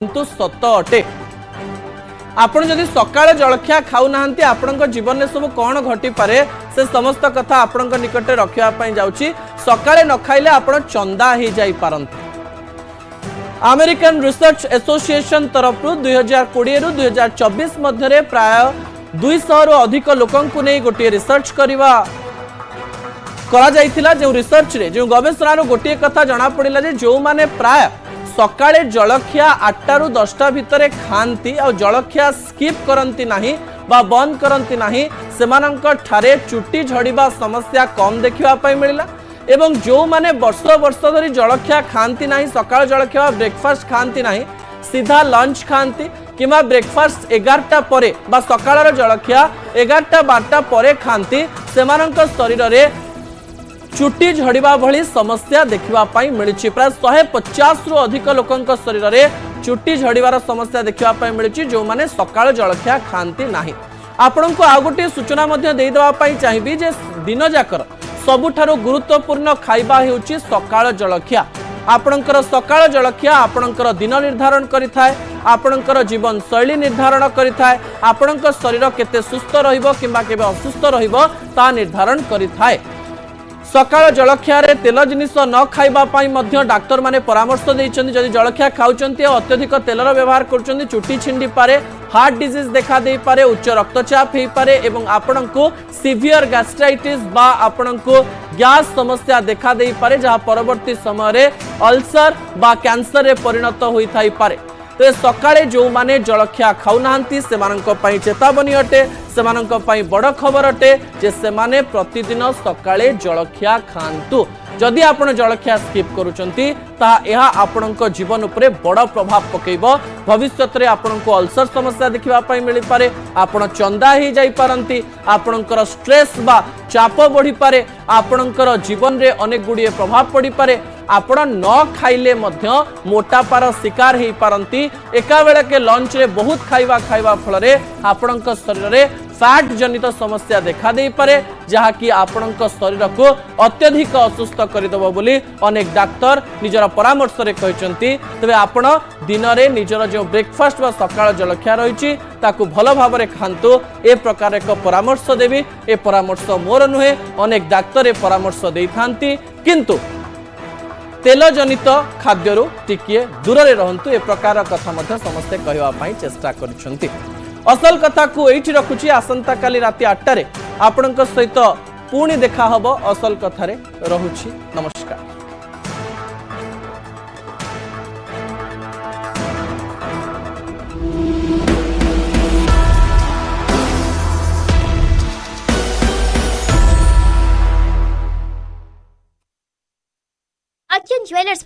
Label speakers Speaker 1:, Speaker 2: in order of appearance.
Speaker 1: किंतु सत अटे। आपण जदि सकाळ जलखिया खाऊ नाहंती आपणक जीवन में सब कौन घटी पारे से समस्त कथा आपणक निकटे रखिया पई जाउची। सकाळे न खाइले आपण चंदा ही जाई पारंती। अमेरिकन रिसर्च एसोसिएशन तरफ 2020 रु 2024 मध्य प्राय 200 रु अधिक लोकंकु नै गोटे रिसर्च करा जाइथिला। जो रिसर्च रे जो गवेषणा गोटे कथा जना पड़िला जे जो माने प्राय सकाळे जलखिया 8 रु 10 भितरे खांती और जलखिया स्किप करंती नाही बा बंद करंती नाही सेमानंक ठारे चुट्टी झड़ीबा समस्या कम देखिबा पई मिलिला। एवं जो माने वर्ष वर्ष धरी जलखिया खांती नाही सकाळ जलखिया ब्रेकफास्ट खांती नाही सीधा लंच खांती किमा ब्रेकफास्ट 11टा परे बा सकाळर जलखिया 11टा 12टा परे खांती सेमानंक शरीर रे चुट्टी झड़ीबा भली समस्या देखिबा पई मिलिछि। प्राय 150 रु अधिक लोकंक शरीर रे चुट्टी झड़ीबार समस्या देखिबा पई मिलिछि जो माने सकाळ जलखिया खांती नाही। आपनको आ गोटे सूचना मध्ये देई देबा पई चाहिबी जे दिन जाकर सबुठारु गुरुत्वपूर्ण खाइबा हेउछि सकाळ जलखिया। आपणकर सकाळ जलखिया आपणकर दिन निर्धारण करिथाय, आपणकर जीवन शैली निर्धारण करिथाय, आपणकर शरीर केते सुस्थ रहिबो किबा केबे असुस्थ रहिबो ता निर्धारण करिथाय। सकाळ जलखिया रे तेल जिनिस न खाइबा पई मध्य डाक्टर माने परामर्श दैछन्ती। जदि जलखिया खाउछन्ती अत्यधिक तेलर व्यवहार करछन्ती चुट्टी छिंडी पारे, हार्ट डिजीज देखा दे पारे, उच्च रक्तचाप हे पारे एवं आपणको सीवियर गैस्ट्राइटिस बा आपणको गैस समस्या देखा दे पारे जहा परवर्ती समय रे अल्सर बा कैंसर रे परिणत होई थाई पारे। तो सकाळे जो माने जलखिया खाऊ नाहंती सेमानंक पई चेतावनी अटे, सेमानंक पई बड़ खबर अटे जे सेमाने प्रतिदिन सकाळे जलखिया खांतु। जदि आपण जलखिया स्किप करूचंती ता एहा आपणक जीवन उपरे बड़ प्रभाव पकेइबो। भविष्यत रे आपणको अल्सर समस्या देखिबा पई मिलि पारे, आपण चंदा ही जाई पारंती, आपणकर स्ट्रेस बा चाप बढ़ी पारे, आपणकर जीवन रे अनेक गुडी प्रभाव पड़ी पारे। आपण न खाइले मध्य मोटापार शिकार ही पारंती। एका बेले के लंच रे बहुत खाइबा फल रे आपणक शरीर रे फैट जनित समस्या देखा दे पारे जहा कि आपणक शरीर को अत्यधिक असुस्थ करदेव बोली अनेक डाक्टर निजर परामर्श रे कहचंती। तबे आपण दिन रे निजर जो ब्रेकफास्ट बा सकाळ जलखिया रहिछि ताकू भल भाव रे खांतु ए प्रकार एक परामर्श देबी। ए परामर्श मोर नुहे अनेक डाक्टर ए परामर्श देइथांती किंतु तेल जनित खाद्यरु टिकिए दूर रे रहंतु ए प्रकार कथा मध्य समस्ते कहवा पई चेष्टा करिसंती। असल कथा को एठी रखुची आसंता काली राति 8 रे आपनक सहित पुणी देखा हबो असल कथा रे रहुची। नमस्कार।
Speaker 2: अर्चन ज्वेलर्स